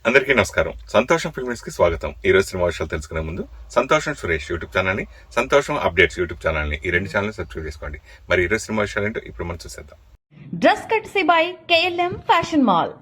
అందరికీ నమస్కారం. సంతోషం ఫిల్మ్స్ కి స్వాగతం. ఈ రోజు సినిమా విషయాలు తెలుసుకునే ముందు సంతోషం సురేష్ యూట్యూబ్ ఛానల్ ని, సంతోషం అప్డేట్స్ యూట్యూబ్ ఛానల్ ని, ఈ రెండు ఛానల్ సబ్స్క్రైబ్ చేసుకోండి. మరి ఈ రోజు సినిమా విషయాలు ఏంటో ఇప్పుడు మనం చూసేద్దాం. Dress కట్సీ by KLM fashion mall.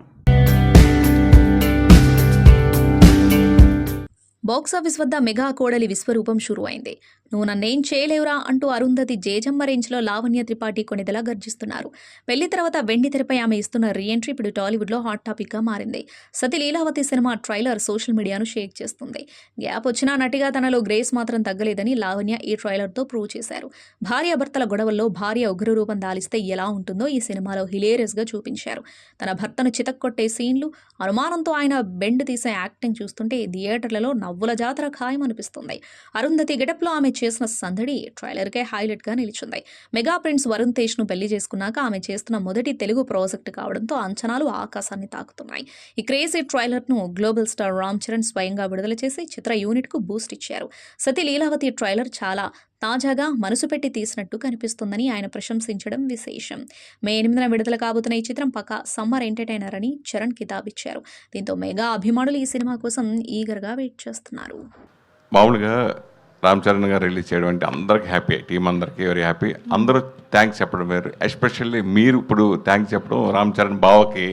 Box office వద్ద మెగా కోడలి విశ్వరూపం షురు అయింది. నువ్వు నన్నేం చేయలేవురా అంటూ అరుంధతి జేజమ్మ రేంజ్లో లావణ్య త్రిపాఠి కొనిదలా గర్జిస్తున్నారు. పెళ్లి తర్వాత వెండి తెరపై ఆమె ఇస్తున్న రీఎంట్రీ ఇప్పుడు టాలీవుడ్లో హాట్ టాపిక్గా మారింది. సతి లీలావతి సినిమా ట్రైలర్ సోషల్ మీడియాను షేక్ చేస్తుంది. గ్యాప్ వచ్చినా నటిగా తనలో గ్రేస్ మాత్రం తగ్గలేదని లావణ్య ఈ ట్రైలర్తో ప్రూవ్ చేశారు. భార్యాభర్తల గొడవల్లో భార్య ఉగ్రరూపం దాలిస్తే ఎలా ఉంటుందో ఈ సినిమాలో హిలేరియస్గా చూపించారు. తన భర్తను చితక్కొట్టే సీన్లు, అనుమానంతో ఆయన బెండ్ తీసే యాక్టింగ్ చూస్తుంటే థియేటర్లలో నవ్వుల జాతర ఖాయం అనిపిస్తుంది. అరుంధతి గెటప్లో ఆమె చేసిన సందడి ట్రైలర్కే హైలైట్గా నిలిచింది. మెగా ప్రిన్స్ వరుణ్ తేజ్ను పెళ్లి చేసుకున్నాక ఆమె చేస్తున్న మొదటి తెలుగు ప్రాజెక్టు కావడంతో అంచనాలు ఆకాశాన్ని తాకుతున్నాయి. ఈ క్రేజీ ట్రైలర్ను గ్లోబల్ స్టార్ రామ్ చరణ్ స్వయంగా విడుదల చేసి చిత్ర యూనిట్కు బూస్ట్ ఇచ్చారు. సతి లీలావతి ట్రైలర్ చాలా తాజాగా మనసు పెట్టి తీసినట్టు కనిపిస్తుందని ఆయన ప్రశంసించడం విశేషం. మే 8న విడుదల కాబోతున్న ఈ చిత్రం పక్కా సమ్మర్ ఎంటర్టైనర్ అని చరణ్ కితాబిచ్చారు. దీంతో మెగా అభిమానులు ఈ సినిమా కోసం ఈగర్గా వెయిట్ చేస్తున్నారు. మామూలుగా రామ్ చరణ్ గారు రిలీజ్ చేయడం అంటే అందరికి హ్యాపీ, టీం అందరికీ వెరీ హ్యాపీ. అందరూ థ్యాంక్స్ చెప్పడం వేరు, ఎస్పెషల్లీ మీరు ఇప్పుడు థ్యాంక్స్ చెప్పడం, రామ్ చరణ్ బావకి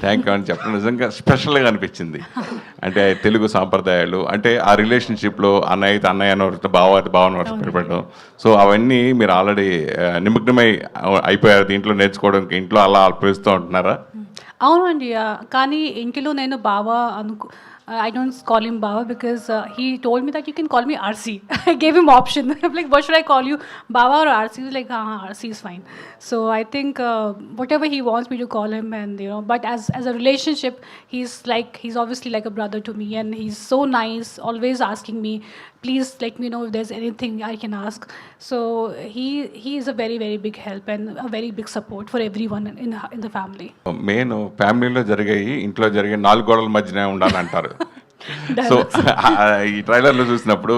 థ్యాంక్ యూ అని చెప్పడం నిజంగా స్పెషల్గా అనిపించింది. అంటే తెలుగు సాంప్రదాయాలు, అంటే ఆ రిలేషన్షిప్లో అన్నయ్య అయితే అన్నయ్య అనవరితో బావ అయితే బావని పెట్టడం, సో అవన్నీ మీరు ఆల్రెడీ నిమగ్నమై అయిపోయారు దీంట్లో నేర్చుకోవడానికి. ఇంట్లో అలా అల్పిస్తూ ఉంటున్నారా? అవునండి, కానీ ఇంటిలో నేను బావ I don't call him Baba because he told me that you can call me RC. I gave him option. I'm like, what should I call you, Baba or RC? He was like, RC is fine. So I think whatever he wants me to call him, and but as a relationship, he's obviously like a brother to me, and he's so nice, always asking me, please let me know if there's anything I can ask. So he is a very, very big help and a very big support for everyone in the family. Main ఫ్యామిలీలో జరిగాయి, ఇంట్లో జరిగే 4 గోడల మధ్యనే ఉండాలంటారు. So ఈ ట్రైలర్లో చూసినప్పుడు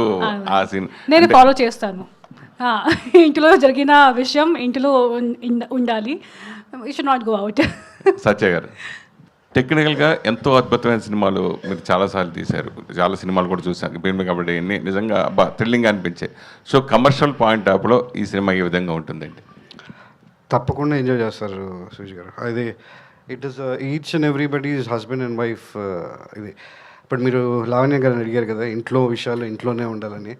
ఆ సీన్ నేను ఫాలో చేస్తాను. ఇంట్లో జరిగిన విషయం ఇంట్లో ఉండాలి, you should not go out. Satya garu, టెక్నికల్గా ఎంతో అద్భుతమైన సినిమాలు మీరు చాలాసార్లు తీశారు, చాలా సినిమాలు కూడా చూసాను భీమ్లీ కబడ్డీ అన్ని నిజంగా థ్రిల్లింగ్ అనిపించాయి. సో కమర్షియల్ పాయింట్ ఆఫ్లో ఈ సినిమా ఏ విధంగా ఉంటుందండి? తప్పకుండా ఎంజాయ్ చేస్తారు సుజీ గారు. అది it is each and everybody's husband and wife. ఇది ఇప్పుడు మీరు లావణ్య గారిని అడిగారు కదా, ఇంట్లో విషయాలు ఇంట్లోనే ఉండాలని.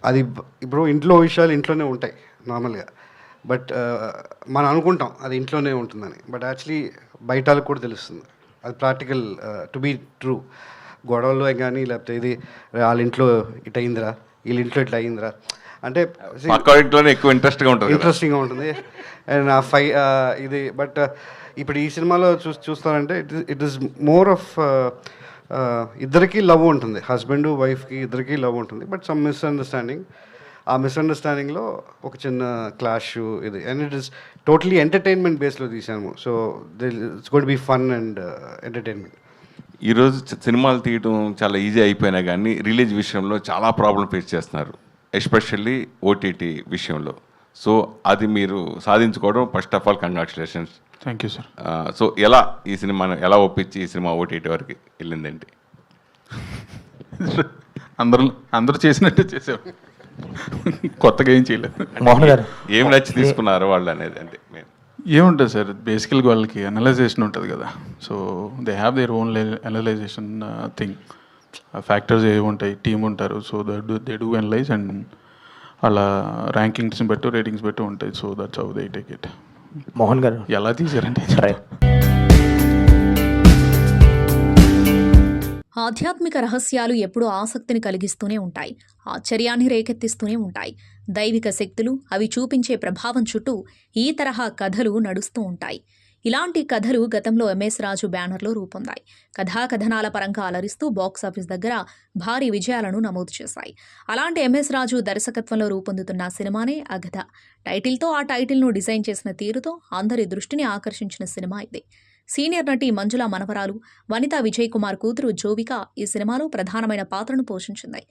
అది ఇప్పుడు ఇంట్లో విషయాలు ఇంట్లోనే ఉంటాయి నార్మల్గా, బట్ మనం అనుకుంటాం అది ఇంట్లోనే ఉంటుందని, బట్ యాక్చువల్లీ బయటకు కూడా తెలుస్తుంది. అది ప్రాక్టికల్ టు బీ ట్రూ. గొడవలు కానీ లేకపోతే ఇది వాళ్ళ ఇంట్లో ఇట్ అయిందిరా, వీళ్ళ ఇంట్లో ఇట్లా అయిందిరా అంటే ఇంట్లోనే ఎక్కువ ఇంట్రెస్టింగ్గా ఉంటుంది. అండ్ ఇది బట్ ఇప్పుడు ఈ సినిమాలో చూస్తారంటే ఇట్ ఈస్ మోర్ ఆఫ్ ఇద్దరికీ లవ్ ఉంటుంది, హస్బెండ్ వైఫ్కి ఇద్దరికీ లవ్ ఉంటుంది, బట్ సమ్ మిస్అండర్స్టాండింగ్. ఆ మిస్అండర్స్టాండింగ్లో ఒక చిన్న క్లాష్ ఇది, and it is totally entertainment బేస్లో తీసాము. So it's going to be fun and entertainment. ఈరోజు సినిమాలు తీయడం చాలా ఈజీ అయిపోయినా కానీ రిలీజ్ విషయంలో చాలా ప్రాబ్లం ఫేస్ చేస్తున్నారు, ఎస్పెషల్లీ ఓటీటీ విషయంలో. సో అది మీరు సాధించుకోవడం first of all congratulations. Thank you sir. So ఈ సినిమాను ఎలా ఒప్పించి ఈ సినిమా ఓటీటీ వరకు వెళ్ళిందండి? అందరూ చేసినట్టే చేసావు, కొత్తగా ఏం చేయలేదు. మోహన్ గారు ఏం నచ్చి తీసుకున్నారు వాళ్ళు అనేది? అంటే ఏముంటుంది సార్, బేసికల్గా వాళ్ళకి అనలైజేషన్ ఉంటుంది కదా, so they have their own analysation thing. Factors ఏమి ఉంటాయి, టీమ్ ఉంటారు, so they do analyse, and అలా ర్యాంకింగ్స్ని బట్టి రేటింగ్స్ బట్టి ఉంటాయి. So that's how they take it. Mohan గారు ఎలా తీసారంటే, ఆధ్యాత్మిక రహస్యాలు ఎప్పుడూ ఆసక్తిని కలిగిస్తూనే ఉంటాయి, ఆశ్చర్యాన్ని రేకెత్తిస్తూనే ఉంటాయి. దైవిక శక్తులు, అవి చూపించే ప్రభావం చుట్టూ ఈ తరహా కథలు నడుస్తూ ఉంటాయి. ఇలాంటి కథలు గతంలో MS రాజు బ్యానర్లో రూపొందాయి. కథాకథనాల పరంగా అలరిస్తూ బాక్సాఫీస్ దగ్గర భారీ విజయాలను నమోదు చేశాయి. అలాంటి MS రాజు దర్శకత్వంలో రూపొందుతున్న సినిమానే అగధ. టైటిల్తో ఆ టైటిల్ను డిజైన్ చేసిన తీరుతో అందరి దృష్టిని ఆకర్షించిన సినిమా ఇది. సీనియర్ నటి మంజుల మనవరాలు వనితా విజయ్ కుమార్ కూతురు జోవిక ఈ సినిమాలో ప్రధానమైన పాత్రను పోషించింది.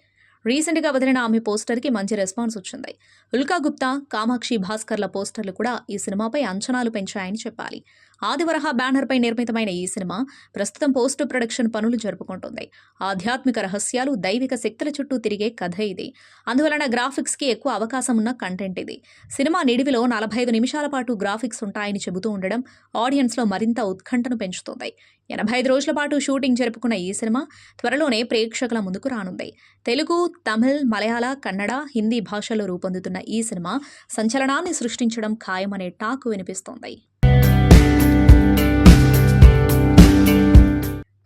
రీసెంట్గా వదిలిన ఆమె పోస్టర్కి మంచి రెస్పాన్స్ వచ్చింది. ఉల్కా గుప్తా, కామాక్షి భాస్కర్ల పోస్టర్లు కూడా ఈ సినిమాపై అంచనాలు పెంచాయని చెప్పాలి. ఆదివరహ బ్యానర్పై నిర్మితమైన ఈ సినిమా ప్రస్తుతం పోస్ట్ ప్రొడక్షన్ పనులు జరుపుకుంటుంది. ఆధ్యాత్మిక రహస్యాలు, దైవిక శక్తుల చుట్టూ తిరిగే కథ ఇది. అందువలన గ్రాఫిక్స్కి ఎక్కువ అవకాశం ఉన్న కంటెంట్ ఇది. సినిమా నిడివిలో 45 నిమిషాల పాటు గ్రాఫిక్స్ ఉంటాయని చెబుతూ ఉండడం ఆడియన్స్లో మరింత ఉత్కంఠను పెంచుతుంది. 85 రోజుల పాటు షూటింగ్ జరుపుకున్న ఈ సినిమా త్వరలోనే ప్రేక్షకుల ముందుకు రానుంది. తెలుగు, తమిళ్, మలయాళ, కన్నడ, హిందీ భాషల్లో రూపొందుతున్న ఈ సినిమా సంచలనాన్ని సృష్టించడం ఖాయమనే టాక్ వినిపిస్తోంది.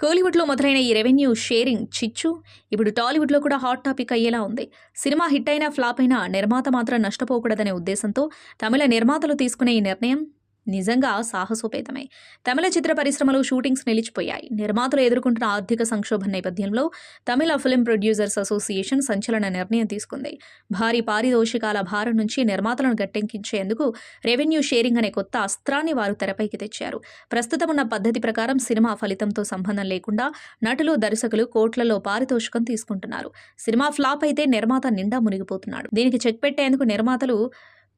కోలీవుడ్లో మొదలైన ఈ రెవెన్యూ షేరింగ్ చిచ్చు ఇప్పుడు టాలీవుడ్లో కూడా హాట్ టాపిక్ అయ్యేలా ఉంది. సినిమా హిట్ అయినా ఫ్లాప్ అయినా నిర్మాత మాత్రం నష్టపోకూడదనే ఉద్దేశంతో తమిళ నిర్మాతలు తీసుకునే ఈ నిర్ణయం నిజంగా సాహసోపేతమే. తమిళ చిత్ర పరిశ్రమలో షూటింగ్స్ నిలిచిపోయాయి. నిర్మాతలు ఎదుర్కొంటున్న ఆర్థిక సంక్షోభం నేపథ్యంలో తమిళ ఫిల్మ్ ప్రొడ్యూసర్స్ అసోసియేషన్ సంచలన నిర్ణయం తీసుకుంది. భారీ పారితోషికాల భారం నుంచి నిర్మాతలను గట్టెక్కించేందుకు రెవెన్యూ షేరింగ్ అనే కొత్త అస్త్రాన్ని వారు తెరపైకి తెచ్చారు. ప్రస్తుతం ఉన్న పద్ధతి ప్రకారం సినిమా ఫలితంతో సంబంధం లేకుండా నటులు, దర్శకులు కోట్లలో పారితోషికం తీసుకుంటున్నారు. సినిమా ఫ్లాప్ అయితే నిర్మాత నిండా మునిగిపోతున్నాడు. దీనికి చెక్ పెట్టేందుకు నిర్మాతలు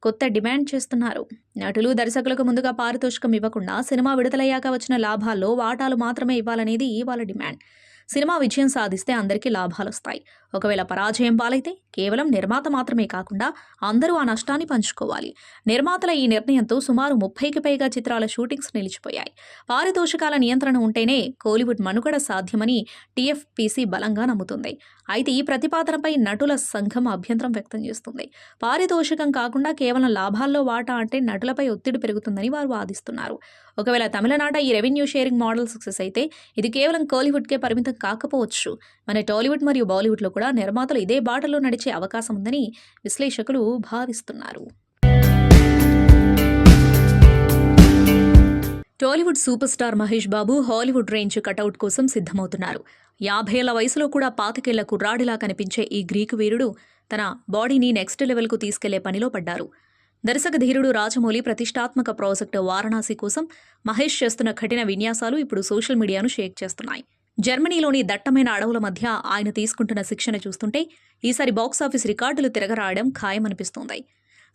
కొత్త డిమాండ్ చేస్తున్నారు. నటులు, దర్శకులకు ముందుగా పారితోషికం ఇవ్వకుండా సినిమా విడుదలయ్యాక వచ్చిన లాభాల్లో వాటాలు మాత్రమే ఇవ్వాలనేది వాళ్ళ డిమాండ్. సినిమా విజయం సాధిస్తే అందరికీ లాభాలొస్తాయి. ఒకవేళ పరాజయం పాలైతే కేవలం నిర్మాత మాత్రమే కాకుండా అందరూ ఆ నష్టాన్ని పంచుకోవాలి. నిర్మాతల ఈ నిర్ణయంతో సుమారు 30కి పైగా చిత్రాల షూటింగ్స్ నిలిచిపోయాయి. పారితోషికాల నియంత్రణ ఉంటేనే కోలీవుడ్ మనుగడ సాధ్యమని టీఎఫ్పీసీ బలంగా నమ్ముతుంది. అయితే ఈ ప్రతిపాదనపై నటుల సంఘం అభ్యంతరం వ్యక్తం చేస్తుంది. పారితోషికం కాకుండా కేవలం లాభాల్లో వాటా అంటే నటులపై ఒత్తిడి పెరుగుతుందని వారు వాదిస్తున్నారు. ఒకవేళ తమిళనాట ఈ రెవెన్యూ షేరింగ్ మోడల్ సక్సెస్ అయితే ఇది కేవలం కోలీవుడ్కే పరిమితం కాకపోవచ్చు. మన టాలీవుడ్ మరియు బాలీవుడ్లో కూడా నిర్మాతలు ఇదే బాటలో నడిచే అవకాశం ఉందని విశ్లేషకులు భావిస్తున్నారు. Tollywood super star Mahesh Babu Hollywood range cutout కోసం సిద్ధమవుతున్నారు. 50 ఏళ్ల వయసులో కూడా 25 ఏళ్ల కుర్రాడిలా కనిపించే ఈ గ్రీకు వీరుడు తన బాడీని నెక్స్ట్ లెవెల్కు తీసుకెళ్లే పనిలో పడ్డారు. దర్శక ధీరుడు రాజమౌళి ప్రతిష్టాత్మక ప్రాజెక్టు వారణాసి కోసం మహేష్ చేస్తున్న కఠిన విన్యాసాలు ఇప్పుడు సోషల్ మీడియాను షేక్ చేస్తున్నాయి. జర్మనీలోని దట్టమైన అడవుల మధ్య ఆయన తీసుకుంటున్న శిక్షణ చూస్తుంటే ఈసారి బాక్సాఫీస్ రికార్డులు తిరగరాయడం ఖాయమనిపిస్తోంది.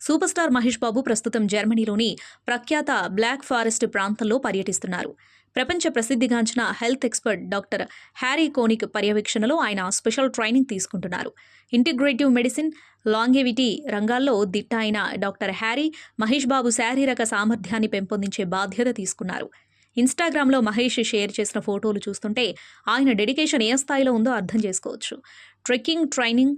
సూపర్ స్టార్ మహేష్ బాబు ప్రస్తుతం జర్మనీలోని ప్రఖ్యాత బ్లాక్ ఫారెస్ట్ ప్రాంతంలో పర్యటిస్తున్నారు. ప్రపంచ ప్రసిద్ధిగాంచిన health expert doctor Harry conic పర్యవేక్షణలో ఆయన స్పెషల్ ట్రైనింగ్ తీసుకుంటున్నారు. ఇంటిగ్రేటివ్ మెడిసిన్, లాంగెవిటీ రంగాల్లో దిట్ట అయిన డాక్టర్ హ్యారీ మహేష్ బాబు శారీరక సామర్థ్యాన్ని పెంపొందించే బాధ్యత తీసుకున్నారు. ఇన్స్టాగ్రామ్లో మహేష్ షేర్ చేసిన ఫోటోలు చూస్తుంటే ఆయన డెడికేషన్ ఏ స్థాయిలో ఉందో అర్థం చేసుకోవచ్చు. ట్రెక్కింగ్, ట్రైనింగ్,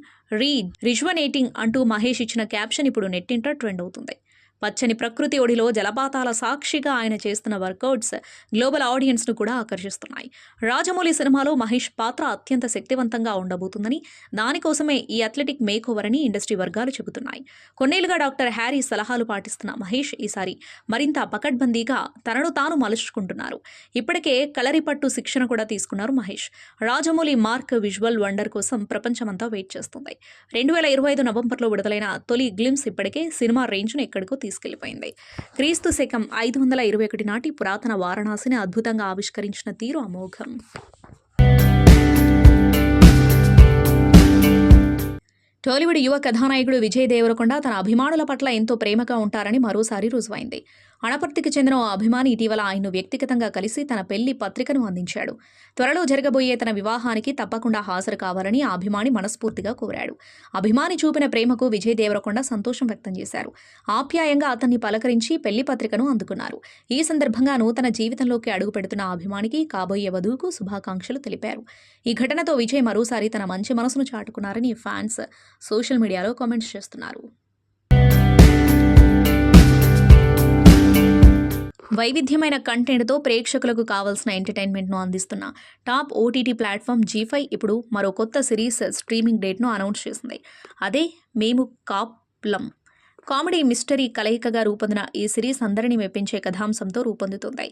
రిజ్వనేటింగ్ అంటూ మహేష్ ఇచ్చిన క్యాప్షన్ ఇప్పుడు నెట్టింట ట్రెండ్ అవుతుంది. పచ్చని ప్రకృతి ఒడిలో జలపాతాల సాక్షిగా ఆయన చేస్తున్న వర్కౌట్స్ గ్లోబల్ ఆడియన్స్ను కూడా ఆకర్షిస్తున్నాయి. రాజమౌళి సినిమాలో మహేష్ పాత్ర అత్యంత శక్తివంతంగా ఉండబోతుందని, దానికోసమే ఈ అథ్లెటిక్ మేక్ ఓవర్ అని ఇండస్ట్రీ వర్గాలు చెబుతున్నాయి. కొన్నేళ్లుగా డాక్టర్ హ్యారీ సలహాలు పాటిస్తున్న మహేష్ ఈసారి మరింత పకడ్బందీగా తనను తాను మలుచుకుంటున్నారు. ఇప్పటికే కలరిపట్టు శిక్షణ కూడా తీసుకున్నారు Mahesh. Rajamouli mark visual wonder కోసం ప్రపంచమంతా వెయిట్ చేస్తుంది. 2025 నవంబర్లో విడుదలైన తొలి గ్లిమ్స్ ఇప్పటికే సినిమా రేంజ్ను ఎక్కడికో తీసుకెళ్లిపోయింది. క్రీస్తు శకం 521 నాటి పురాతన వారణాసిని అద్భుతంగా ఆవిష్కరించిన తీరు అమోఘం. టాలీవుడ్ యువ కథానాయకుడు విజయ్ దేవరకొండ తన అభిమానుల పట్ల ఎంతో ప్రేమగా ఉంటారని మరోసారి రుజువైంది. అనపర్తికి చెందిన ఓ అభిమాని ఇటీవల ఆయన్ను వ్యక్తిగతంగా కలిసి తన పెళ్లి పత్రికను అందించాడు. త్వరలో జరగబోయే తన వివాహానికి తప్పకుండా హాజరు కావాలని ఆ అభిమాని మనస్ఫూర్తిగా కోరాడు. అభిమాని చూపిన ప్రేమకు విజయ్ దేవరకొండ సంతోషం వ్యక్తం చేశారు. ఆప్యాయంగా అతన్ని పలకరించి పెళ్లి పత్రికను అందుకున్నారు. ఈ సందర్భంగా నూతన జీవితంలోకి అడుగుపెడుతున్న ఆ అభిమానికి కాబోయే వధువుకు శుభాకాంక్షలు తెలిపారు. ఈ ఘటనతో విజయ్ మరోసారి తన మంచి మనసును చాటుకున్నారని ఫ్యాన్స్ సోషల్ మీడియాలో కామెంట్స్ చేస్తున్నారు. వైవిధ్యమైన కంటెంట్తో ప్రేక్షకులకు కావాల్సిన ఎంటర్టైన్మెంట్ను అందిస్తున్న టాప్ ఓటీటీ ప్లాట్ఫామ్ జీ5 ఇప్పుడు మరో కొత్త సిరీస్ స్ట్రీమింగ్ డేట్ను అనౌన్స్ చేసింది. అదే మేము కాప్లం. కామెడీ, మిస్టరీ కలయికగా రూపొందిన ఈ సిరీస్ అందరినీ మెప్పించే కథాంశంతో రూపొందుతుంది.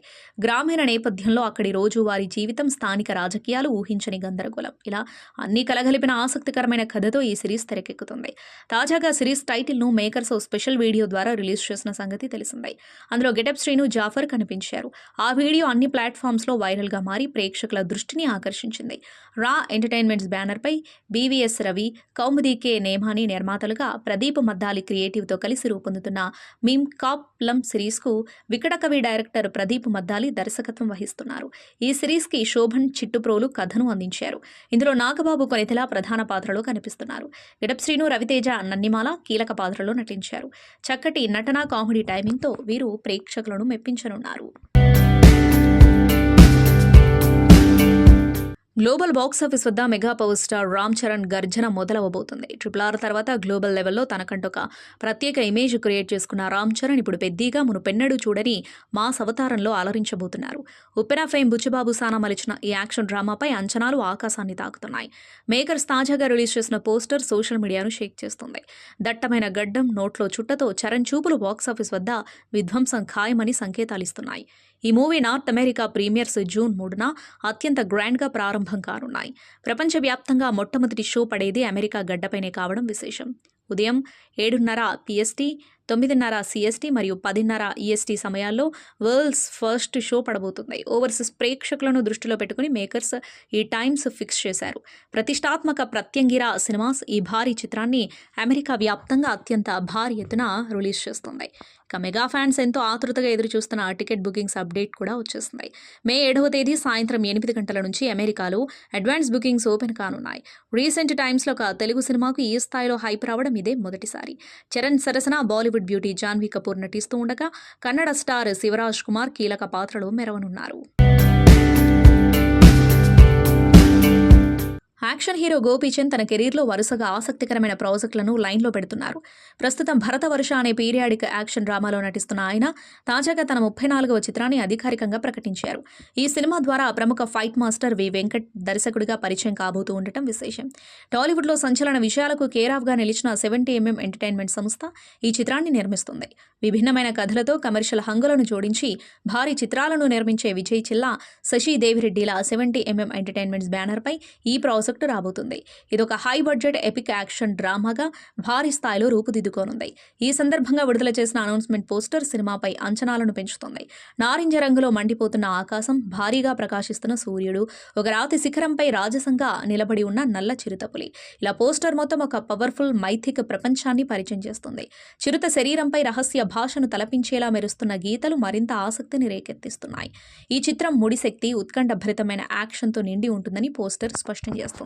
గ్రామీణ నేపథ్యంలో అక్కడి రోజువారీ జీవితం, స్థానిక రాజకీయాలు, ఊహించని గందరగోళం, ఇలా అన్ని కలగలిపిన ఆసక్తికరమైన కథతో ఈ సిరీస్ తెరకెక్కుతుంది. తాజాగా సిరీస్ టైటిల్ను మేకర్స్ ఓ స్పెషల్ వీడియో ద్వారా రిలీజ్ చేసిన సంగతి తెలిసిందే. అందులో గెటప్ శ్రీను, జాఫర్ కనిపించారు. ఆ వీడియో అన్ని ప్లాట్ఫామ్స్లో వైరల్గా మారి ప్రేక్షకుల దృష్టిని ఆకర్షించింది. రా ఎంటర్టైన్మెంట్స్ బ్యానర్పై బీవీఎస్ రవి, కౌముది కే నేమాని నిర్మాతలుగా, ప్రదీప్ మద్దాలి క్రియేటివ్తో కలిసి రూపొందుతున్న మీమ్ కాప్లం సిరీస్కు వికటకవి డైరెక్టర్ ప్రదీప్ మద్దాలి దర్శకత్వం వహిస్తున్నారు. ఈ సిరీస్కి శోభన్ చిట్టుప్రోలు కథను అందించారు. ఇందులో నాగబాబు కొనితెల ప్రధాన పాత్రలో కనిపిస్తున్నారు. గెటప్ శ్రీను, రవితేజ, నన్నిమాల కీలక పాత్రలో నటించారు. చక్కటి నటన, కామెడీ టైమింగ్తో వీరు ప్రేక్షకులను మెప్పించనున్నారు. గ్లోబల్ బాక్సాఫీస్ వద్ద mega power star Ram Charan గర్జన మొదలవబోతుంది. RRR తర్వాత గ్లోబల్ లెవెల్లో తనకంటొక ప్రత్యేక ఇమేజ్ క్రియేట్ చేసుకున్న రామ్ చరణ్ ఇప్పుడు పెద్దగా మునుపెన్నడూ చూడని మాస్ అవతారంలో అలరించబోతున్నారు. ఉప్పెన ఫేమ్ బుచ్చిబాబు సానా మలిచిన ఈ యాక్షన్ డ్రామాపై అంచనాలు ఆకాశాన్ని తాకుతున్నాయి. మేకర్స్ తాజాగా రిలీజ్ చేసిన పోస్టర్ సోషల్ మీడియాను షేక్ చేస్తుంది. దట్టమైన గడ్డం, నోట్లో చుట్టతో చరణ్ చూపులు బాక్సాఫీస్ వద్ద విధ్వంసం ఖాయమని సంకేతాలిస్తున్నాయి. ఈ movie North America premieres June 3న అత్యంత గ్రాండ్గా ప్రారంభం కానున్నాయి. ప్రపంచవ్యాప్తంగా మొట్టమొదటి షో పడేది అమెరికా గడ్డపైనే కావడం విశేషం. ఉదయం 7:30 PST, 9:30 CST మరియు 10:30 EST సమయాల్లో వరల్డ్స్ ఫస్ట్ షో పడబోతుంది. ఓవర్సీస్ ప్రేక్షకులను దృష్టిలో పెట్టుకుని మేకర్స్ ఈ టైమ్స్ ఫిక్స్ చేశారు. ప్రతిష్టాత్మక ప్రత్యంగిర సినిమాస్ ఈ భారీ చిత్రాన్ని అమెరికా వ్యాప్తంగా అత్యంత భారీ ఎత్తున రిలీజ్ చేస్తుంది. ఇక మెగా ఫ్యాన్స్ ఎంతో ఆతృతగా ఎదురుచూస్తున్న టికెట్ బుకింగ్స్ అప్డేట్ కూడా వచ్చేస్తుంది. మే 7వ తేదీ సాయంత్రం 8 గంటల నుంచి అమెరికాలో అడ్వాన్స్ బుకింగ్స్ ఓపెన్ కానున్నాయి. రీసెంట్ టైమ్స్లో ఒక తెలుగు సినిమాకు ఈ స్థాయిలో హైప్ రావడం ఇదే మొదటిసారి. చరణ్ సరసన బాలీవుడ్ బ్యూటీ జాన్వీ కపూర్ నటిస్తూ ఉండగా కన్నడ స్టార్ శివరాజ్ కుమార్ కీలక పాత్రలో మెరవనున్నారు. యాక్షన్ హీరో గోపీచంద్ తన కెరీర్లో వరుసగా ఆసక్తికరమైన ప్రాజెక్టులను లైన్లో పెడుతున్నారు. ప్రస్తుతం భరతవర్ష అనే పీరియాడిక్ యాక్షన్ డ్రామాలో నటిస్తున్న ఆయన తాజాగా తన 34వ చిత్రాన్ని అధికారికంగా ప్రకటించారు. ఈ సినిమా ద్వారా ప్రముఖ ఫైట్ మాస్టర్ వి వెంకట్ దర్శకుడిగా పరిచయం కాబోతూ ఉండటం విశేషం. టాలీవుడ్లో సంచలన విషయాలకు కేరాఫ్గా నిలిచిన 70mm ఎంటర్టైన్మెంట్ సంస్థ ఈ చిత్రాన్ని నిర్మిస్తుంది. విభిన్నమైన కథలతో కమర్షియల్ హంగులను జోడించి భారీ చిత్రాలను నిర్మించే విజయ్ చిల్లా, శశి దేవిరెడ్డిల 70mm ఎంటర్టైన్మెంట్స్ బ్యానర్పై ఈ ప్రాజెక్టు రాబోతుంది. ఇదొక హై బడ్జెట్ ఎపిక్ యాక్షన్ డ్రామాగా భారీ స్థాయిలో రూపుదిద్దుకోనుంది. ఈ సందర్భంగా విడుదల చేసిన అనౌన్స్మెంట్ పోస్టర్ సినిమాపై అంచనాలను పెంచుతుంది. నారింజ రంగులో మండిపోతున్న ఆకాశం, భారీగా ప్రకాశిస్తున్న సూర్యుడు, ఒక రాతి శిఖరంపై రాజసంగా నిలబడి ఉన్న నల్ల చిరుతపులి, ఇలా పోస్టర్ మొత్తం ఒక పవర్ఫుల్ మైథిక్ ప్రపంచాన్ని పరిచయం చేస్తుంది. చిరుత శరీరంపై రహస్య భాషను తలపించేలా మెరుస్తున్న గీతలు మరింత ఆసక్తిని రేకెత్తిస్తున్నాయి. ఈ చిత్రం ముడిశక్తి, ఉత్కంఠభరితమైన యాక్షన్తో నిండి ఉంటుందని పోస్టర్ స్పష్టం చేస్తుంది.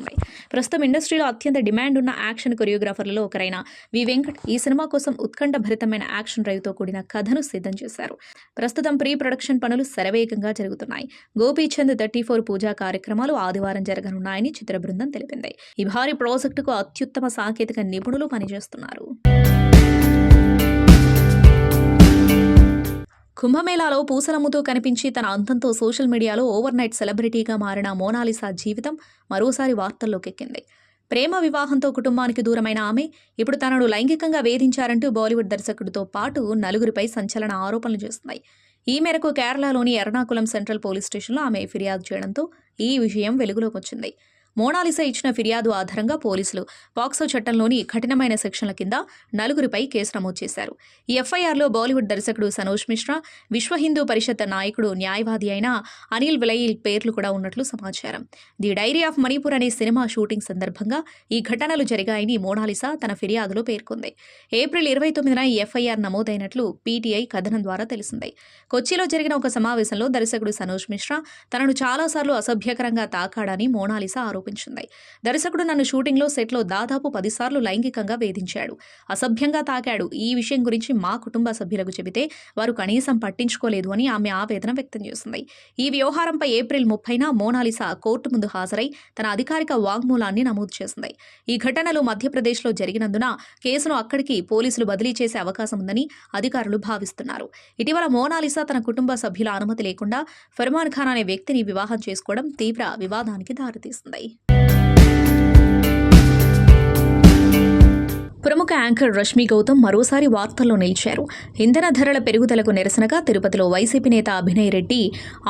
ప్రస్తుతం ఇండస్ట్రీలో అత్యంత డిమాండ్ ఉన్న యాక్షన్ కొరియోగ్రాఫర్లలో ఒకరైన వి వెంకట్ ఈ సినిమా కోసం ఉత్కంఠభరితమైన యాక్షన్ డ్రైవ్తో కూడిన కథను సిద్ధం చేశారు. ప్రస్తుతం ప్రీ ప్రొడక్షన్ పనులు శరవేగంగా జరుగుతున్నాయి. గోపీచంద్ 34 పూజా కార్యక్రమాలు ఆదివారం జరగనున్నాయని చిత్ర బృందం తెలిపింది. ఈ భారీ ప్రాజెక్టుకు అత్యుత్తమ సాంకేతిక నిపుణులు పనిచేస్తున్నారు. కుంభమేళాలో పూసలమ్ముతూ కనిపించి తన అందంతో సోషల్ మీడియాలో ఓవర్ నైట్ సెలబ్రిటీగా మారిన మోనాలిసా జీవితం మరోసారి వార్తల్లోకెక్కింది. ప్రేమ వివాహంతో కుటుంబానికి దూరమైన ఆమె ఇప్పుడు తనను లైంగికంగా వేధించారంటూ బాలీవుడ్ దర్శకుడితో పాటు నలుగురిపై సంచలన ఆరోపణలు చేస్తున్నాయి. ఈ మేరకు కేరళలోని ఎర్నాకుళం సెంట్రల్ పోలీస్ స్టేషన్లో ఆమె ఫిర్యాదు చేయడంతో ఈ విషయం వెలుగులోకి వచ్చింది. మోనాలిసా ఇచ్చిన ఫిర్యాదు ఆధారంగా పోలీసులు పాక్సో చట్టంలోని కఠినమైన సెక్షన్ల కింద నలుగురిపై కేసు నమోదు చేశారు. ఈ ఎఫ్ఐఆర్లో బాలీవుడ్ దర్శకుడు సనోజ్ మిశ్రా, విశ్వ హిందూ పరిషత్ నాయకుడు, న్యాయవాది అయిన అనిల్ విలయిల్ పేర్లు కూడా ఉన్నట్లు సమాచారం. ది డైరీ ఆఫ్ మణిపూర్ అనే సినిమా షూటింగ్ సందర్భంగా ఈ ఘటనలు జరిగాయని మోనాలిసా తన ఫిర్యాదులో పేర్కొంది. ఏప్రిల్ 29న ఈ ఎఫ్ఐఆర్ నమోదైనట్లు పీటీఐ కథనం ద్వారా తెలిసింది. కొచ్చిలో జరిగిన ఒక సమావేశంలో దర్శకుడు సనోజ్ మిశ్రా తనను చాలాసార్లు అసభ్యకరంగా తాకాడని మోనాలిసా ఆరోపించింది. దర్శకుడు నన్ను షూటింగ్లో సెట్లో దాదాపు 10 సార్లు లైంగికంగా వేధించాడు, అసభ్యంగా తాకాడు. ఈ విషయం గురించి మా కుటుంబ సభ్యులకు చెబితే వారు కనీసం పట్టించుకోలేదు అని ఆమె ఆవేదన వ్యక్తం చేసింది. ఈ వ్యవహారంపై ఏప్రిల్ 30న మోనాలిసా కోర్టు ముందు హాజరై తన అధికారిక వాంగ్మూలాన్ని నమోదు చేసింది. ఈ ఘటనలు మధ్యప్రదేశ్లో జరిగినందున కేసును అక్కడికి పోలీసులు బదిలీ చేసే అవకాశం ఉందని అధికారులు భావిస్తున్నారు. ఇటీవల మోనాలిసా తన కుటుంబ సభ్యుల అనుమతి లేకుండా ఫర్మాన్ ఖాన్ అనే వ్యక్తిని వివాహం చేసుకోవడం తీవ్ర వివాదానికి దారితీసింది. ప్రముఖ యాంకర్ రష్మి గౌతమ్ మరోసారి వార్తల్లో నిలిచారు. ఇంధన ధరల పెరుగుదలకు నిరసనగా తిరుపతిలో వైసీపీ నేత అభినయ్ రెడ్డి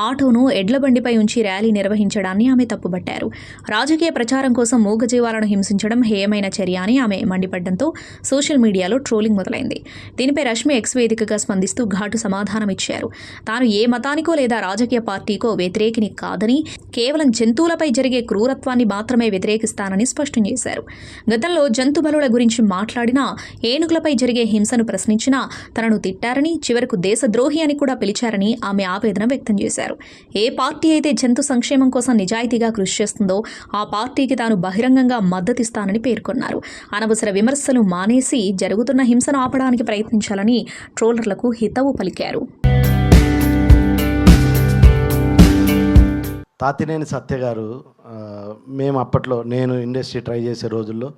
ఆటోను ఎడ్లబండిపై ఉంచి ర్యాలీ నిర్వహించడాన్ని ఆమె తప్పుబట్టారు. రాజకీయ ప్రచారం కోసం మూగజీవాలను హింసించడం హేయమైన చర్య అని ఆమె మండిపడడంతో సోషల్ మీడియాలో ట్రోలింగ్ మొదలైంది. దీనిపై రష్మి ఎక్స్ వేదికగా స్పందిస్తూ ఘాటు సమాధానమిచ్చారు. తాను ఏ మతానికో లేదా రాజకీయ పార్టీకో వ్యతిరేకిని కాదని, కేవలం జంతువులపై జరిగే క్రూరత్వాన్ని మాత్రమే వ్యతిరేకిస్తానని స్పష్టం చేశారు. గతంలో జంతు బలుల గురించి మాట్లాడినా, ఏనుగులపై జరిగే హింసను ప్రశ్నించినా, తనను తిట్టారని, చివరకు దేశద్రోహి అని కూడా పిలిచారని ఆమె ఆవేదన వ్యక్తం చేశారు. ఏ పార్టీ అయితే జంతు సంక్షేమం కోసం నిజాయితీగా కృషి చేస్తుందో ఆ పార్టీకి తాను బహిరంగంగా మద్దతిస్తానని పేర్కొన్నారు. అనవసర విమర్శలు మానేసి జరుగుతున్న హింసను ఆపడానికి ప్రయత్నించాలని ట్రోలర్లకు హితవు పలికారు. తాతినేని సత్య గారు, మేము అప్పట్లో నేను ఇండస్ట్రీ ట్రై చేసే రోజుల్లో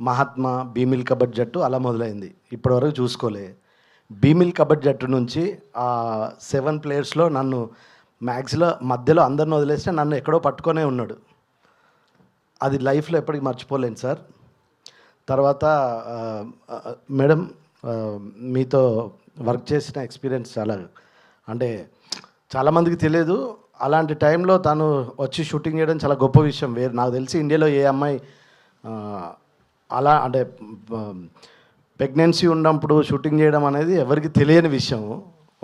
మహాత్మా, బీమిల్ కబడ్డీ జట్టు అలా మొదలైంది. ఇప్పటివరకు చూసుకోలే. బీమిల్ కబడ్డీ జట్టు నుంచి 7 ప్లేయర్స్లో నన్ను మ్యాక్స్లో మధ్యలో అందరిని వదిలేస్తే నన్ను ఎక్కడో పట్టుకొనే ఉన్నాడు. అది లైఫ్లో ఎప్పటికీ మర్చిపోలేను సార్. తర్వాత మేడం, మీతో వర్క్ చేసిన ఎక్స్పీరియన్స్ అంటే చాలామందికి తెలియదు. అలాంటి టైంలో తను వచ్చి షూటింగ్ చేయడం చాలా గొప్ప విషయం. నాకు తెలిసి ఇండియాలో ఏ అమ్మాయి అలా అంటే ప్రెగ్నెన్సీ ఉన్నప్పుడు షూటింగ్ చేయడం అనేది ఎవరికి తెలియని విషయం.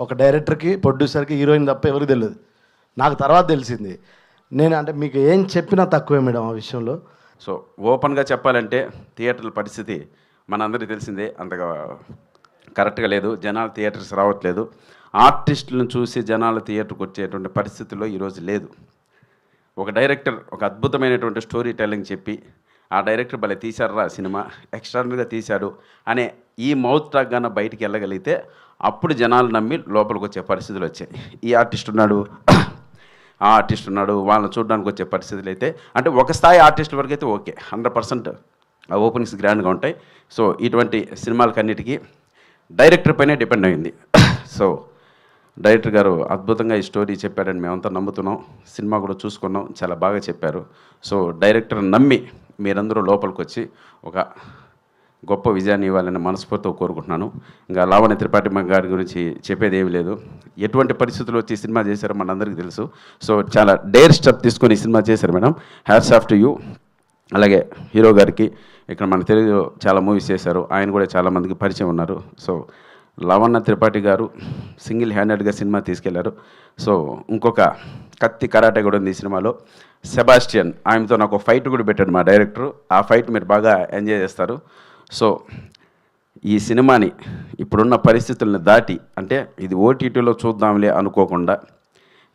ఒక డైరెక్టర్కి, ప్రొడ్యూసర్కి, హీరోయిన్ తప్ప ఎవరికి తెలియదు. నాకు తర్వాత తెలిసింది. నేను అంటే మీకు ఏం చెప్పినా తక్కువే మేడం ఆ విషయంలో. సో ఓపెన్గా చెప్పాలంటే థియేటర్ల పరిస్థితి మనందరికీ తెలిసిందే, అంతగా కరెక్ట్గా లేదు. జనాలు థియేటర్స్ రావట్లేదు. ఆర్టిస్టులను చూసి జనాలు థియేటర్కి వచ్చేటువంటి పరిస్థితుల్లో ఈరోజు లేదు. ఒక డైరెక్టర్ ఒక అద్భుతమైనటువంటి స్టోరీ టెల్లింగ్ చెప్పి, ఆ డైరెక్టర్ భలే తీశారా సినిమా, ఎక్స్ట్రాడినరీగా తీశాడు అనే ఈ మౌత్ టాక్ గాన బయటికి వెళ్ళగలిగితే అప్పుడు జనాలు నమ్మి లోపలికి వచ్చే పరిస్థితులు వచ్చాయి. ఈ ఆర్టిస్ట్ ఉన్నాడు, ఆ ఆర్టిస్ట్ ఉన్నాడు, వాళ్ళని చూడడానికి వచ్చే పరిస్థితులు అయితే, అంటే ఒక స్థాయి ఆర్టిస్టుల వరకు అయితే ఓకే, 100% ఆ ఓపెనింగ్స్ గ్రాండ్గా ఉంటాయి. సో ఇటువంటి సినిమాలకన్నిటికీ డైరెక్టర్ పైనే డిపెండ్ అయింది. సో డైరెక్టర్ గారు అద్భుతంగా ఈ స్టోరీ చెప్పారని మేమంతా నమ్ముతున్నాం. సినిమా కూడా చూసుకున్నాం, చాలా బాగా చెప్పారు. సో డైరెక్టర్ నమ్మి మీరందరూ లోపలికి వచ్చి ఒక గొప్ప విజయాన్ని ఇవ్వాలని మనస్ఫూర్తిగా కోరుకుంటున్నాను. ఇంకా లావణ్య త్రిపాఠి గారి గురించి చెప్పేది ఏమీ లేదు. ఎటువంటి పరిస్థితులు వచ్చి సినిమా చేశారో మనందరికీ తెలుసు. సో చాలా డేర్ స్టెప్ తీసుకొని ఈ సినిమా చేశారు madam. Hats off to you. అలాగే హీరో గారికి, ఇక్కడ మన తెలుగులో చాలా మూవీస్ చేశారు, ఆయన కూడా చాలామందికి పరిచయం ఉన్నారు. సో లావణ్య త్రిపాఠి గారు సింగిల్ హ్యాండెడ్గా సినిమా తీసుకెళ్లారు. సో ఇంకొక కత్తి కరాటే కూడా ఉంది ఈ సినిమాలో. సెబాస్టియన్, ఆయనతో నాకు ఫైట్ కూడా పెట్టాడు మా డైరెక్టర్. ఆ ఫైట్ మీరు బాగా ఎంజాయ్ చేస్తారు. సో ఈ సినిమాని ఇప్పుడున్న పరిస్థితులను దాటి, అంటే ఇది ఓటీటీలో చూద్దాంలే అనుకోకుండా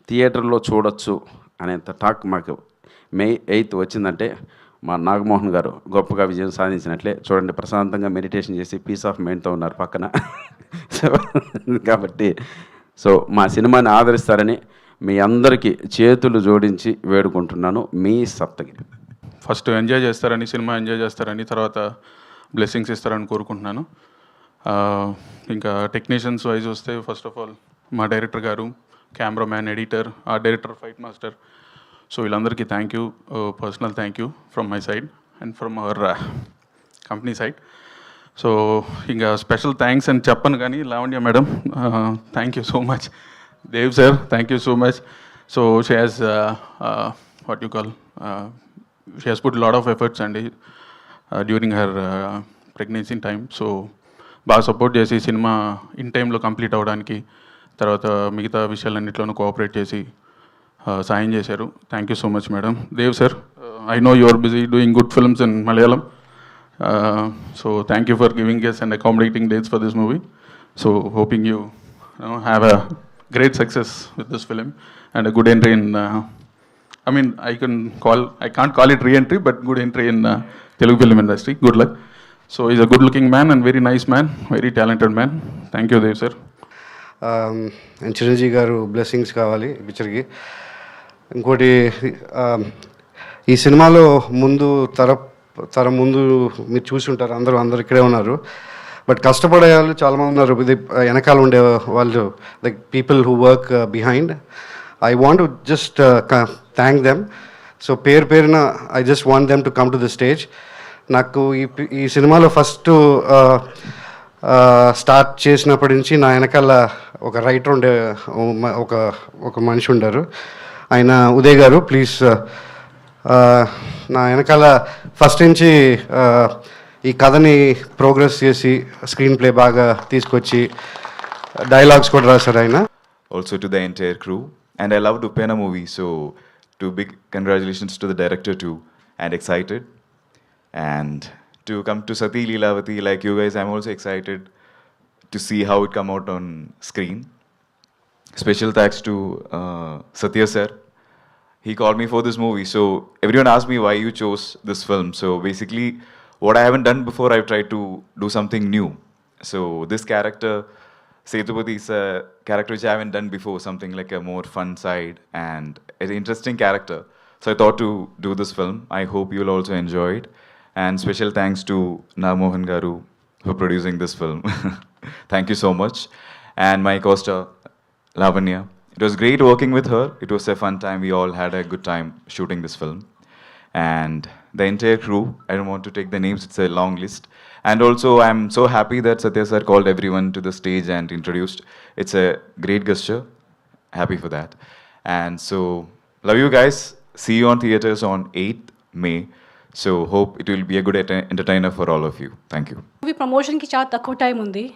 థియేటర్లో చూడొచ్చు అనేంత టాక్ మాకు May 8th వచ్చిందంటే మా నాగమోహన్ గారు గొప్పగా విజయం సాధించినట్లే. చూడండి, ప్రశాంతంగా మెడిటేషన్ చేసి పీస్ ఆఫ్ మైండ్తో ఉన్నారు పక్కన. సో కాబట్టి మా సినిమాని ఆదరిస్తారని మీ అందరికీ చేతులు జోడించి వేడుకుంటున్నాను. మీ సప్తగిరి. ఫస్ట్ ఎంజాయ్ చేస్తారని, సినిమా ఎంజాయ్ చేస్తారని, తర్వాత బ్లెస్సింగ్స్ ఇస్తారని కోరుకుంటున్నాను. ఇంకా టెక్నీషియన్స్ వైజ్ వస్తే, ఫస్ట్ ఆఫ్ ఆల్ మా డైరెక్టర్ గారు, కెమెరామ్యాన్, ఎడిటర్, ఆ డైరెక్టర్, ఫైట్ మాస్టర్. సో వీళ్ళందరికీ thank you, personal thank you from my side and from our company side. So ఇంకా స్పెషల్ థ్యాంక్స్ అని చెప్పను కానీ, Lavanya madam thank you so much. Dev sir thank you so much. So she has what you call she has put lot of efforts అండి during her pregnancy time. So బాగా support చేసి cinema in టైంలో complete అవ్వడానికి, తర్వాత మిగతా విషయాలన్నింటిలోనూ cooperate చేసి సాయం చేశారు. Thank you so much madam. Dev sir, I know you are busy doing good films in Malayalam. So thank you for giving us and accommodating dates for this movie. So hoping you have a great success with this film and a good entry in I can't call it re-entry, but good entry in Telugu film industry. Good luck. So he's a good looking man and very nice man, very talented man. Thank you Dev sir. And Chiranjeevi గారు blessings కావాలి ఈ పిక్చర్కి. ఇంకోటి, ఈ సినిమాలో తరం ముందు మీరు చూసి ఉంటారు, అందరూ ఇక్కడే ఉన్నారు. బట్ కష్టపడే వాళ్ళు చాలామంది ఉన్నారు. ఇది వెనకాల ఉండే వాళ్ళు, like people who work behind. I want to just thank them. So పేరున I just want them to come to the stage. నాకు ఈ సినిమాలో ఫస్ట్ స్టార్ట్ చేసినప్పటి నుంచి నా వెనకాల ఒక రైటర్ ఉండే, ఒక మనిషి ఉండారు. ఆయన ఉదయ్ గారు. ప్లీజ్, నా వెనకాల ఫస్ట్ నుంచి ఈ కథని ప్రోగ్రెస్ చేసి స్క్రీన్ ప్లే బాగా తీసుకొచ్చి డైలాగ్స్ కూడా రాశారు ఆయన. Also to the entire crew, and I loved Upena movie, so big congratulations to the director too, and excited. And to come to Sati Leelavati like you guys. I'm also excited to see how it come out on screen. Special thanks to Satya sir. He called me for this movie. So everyone asked me why you chose this film. So basically, what I haven't done before, I've tried to do something new. So this character, Sethupathi, is a character which I haven't done before, something like a more fun side and an interesting character. So I thought to do this film. I hope you'll also enjoy it. And special thanks to Namohan Garu for producing this film. Thank you so much. And my co-star, Lavanya. It was great working with her. It was a fun time. We all had a good time shooting this film. And the entire crew, I don't want to take the names, it's a long list. And also, I'm so happy that Satya sir called everyone to the stage and introduced. It's a great gesture. Happy for that. And so, love you guys. See you on theaters on 8th May. So, hope it will be a good entertainer for all of you. Thank you. Movie ప్రమోషన్కి చాలా తక్కువ time ఉంది,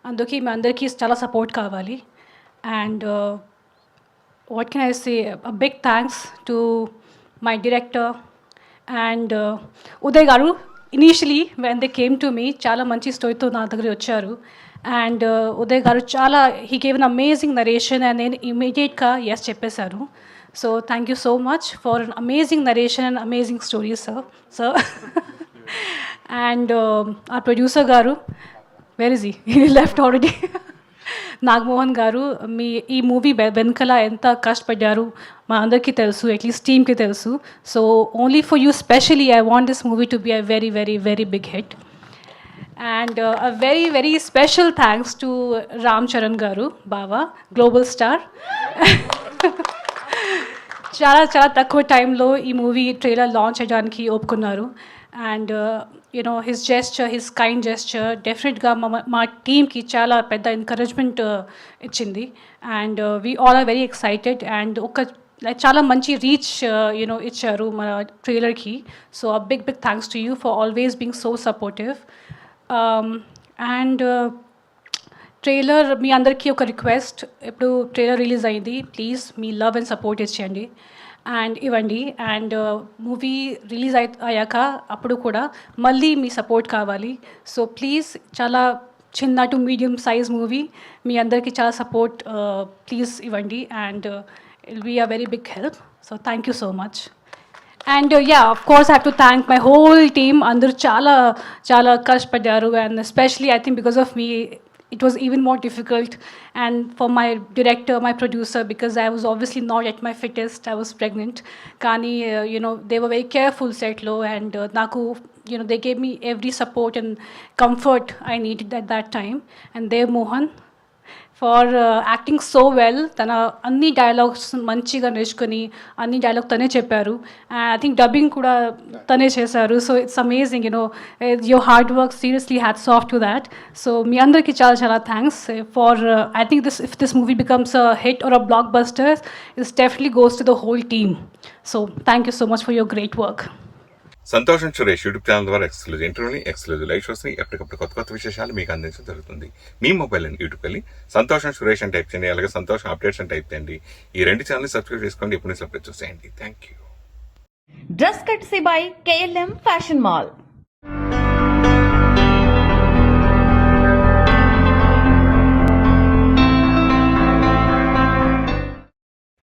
అందుకే మీ అందరికీ చాలా support కావాలి. And what can I say, a big thanks to my director and Uday garu. Initially when they came to me, చాలా మంచి స్టోరీతో నా దగ్గర వచ్చారు. అండ్ ఉదయ్ గారు చాలా, he gave an amazing narration and నేను ఇమీడియట్గా ఎస్ చెప్పేశారు. So thank you so much for an amazing narration and amazing stories sir. And ఆ ప్రొడ్యూసర్ గారు, where is he left already, Nagamohan గారు, మీ ఈ మూవీ వెనకల ఎంత కష్టపడ్డారు మా అందరికీ తెలుసు, అట్లీస్ట్ టీమ్కి తెలుసు. So only for you specially I want this movie to be a very very very big hit. And a very very special thanks to Ram Charan garu, బావా, గ్లోబల్ స్టార్. చాలా చాలా తక్కువ టైంలో ఈ మూవీ ట్రైలర్ లాంచ్ చేయడానికి ఒప్పుకున్నారు. And you know his gesture, his kind gesture డెఫినెట్గా మా టీమ్కి చాలా పెద్ద ఎంకరేజ్మెంట్ ఇచ్చింది. And we all are very excited. And చాలా మంచి రీచ్ యునో ఇచ్చారు మన ట్రైలర్కి. So a big big thanks to you for always being so supportive. And trailer, మీ అందరికీ ఒక రిక్వెస్ట్, ఇప్పుడు ట్రైలర్ రిలీజ్ అయింది, ప్లీజ్ మీ లవ్ అండ్ సపోర్ట్ ఇచ్చేయండి అండ్ ఇవ్వండి. అండ్ మూవీ రిలీజ్ అయ్యాక అప్పుడు కూడా మళ్ళీ మీ సపోర్ట్ కావాలి. సో ప్లీజ్, చాలా చిన్న టు మీడియం సైజ్ మూవీ, మీ అందరికీ చాలా సపోర్ట్ ప్లీజ్ ఇవ్వండి. And it be a very big help. So thank you so much. And yeah, of course I have to thank my whole team. అందరూ చాలా చాలా కష్టపడ్డారు. And especially I think because of me it was even more difficult, and for my director, my producer, because I was obviously not at my fittest, I was pregnant. Kani, you know, they were very careful set low, and naku, you know, they gave me every support and comfort I needed at that time. And Dev Mohan for acting so well. Tana anni dialogues manchiga nechukoni anni dialogue tane chepparu, and I think dubbing kuda tane chesaru. So it's amazing, you know, your hard work, seriously hats off to that. So mi andarki chala chala thanks for I think this, if this movie becomes a hit or a blockbuster, it definitely goes to the whole team. So thank you so much for your great work. సంతోషం Suresh YouTube channel ద్వారా exclusive ఇంటర్వ్యూని, exclusive live షోస్ని, ఎప్పటికప్పుడు కొత్త కొత్త విశేషాలు మీకు అందించడం జరుగుతుంది. మీ mobile అని యూట్యూబ్కి వెళ్ళి సంతోషం సురేష్ అని టైప్ చేయండి, అలాగే సంతోషం అప్డేట్స్ అని టైప్ చేయండి. ఈ రెండు ఛానల్ని సబ్స్క్రైబ్ చేసుకోండి, ఎప్పుడు అప్డేట్ చూసేయండి. Thank you. Dress కట్సీ by KLM fashion mall.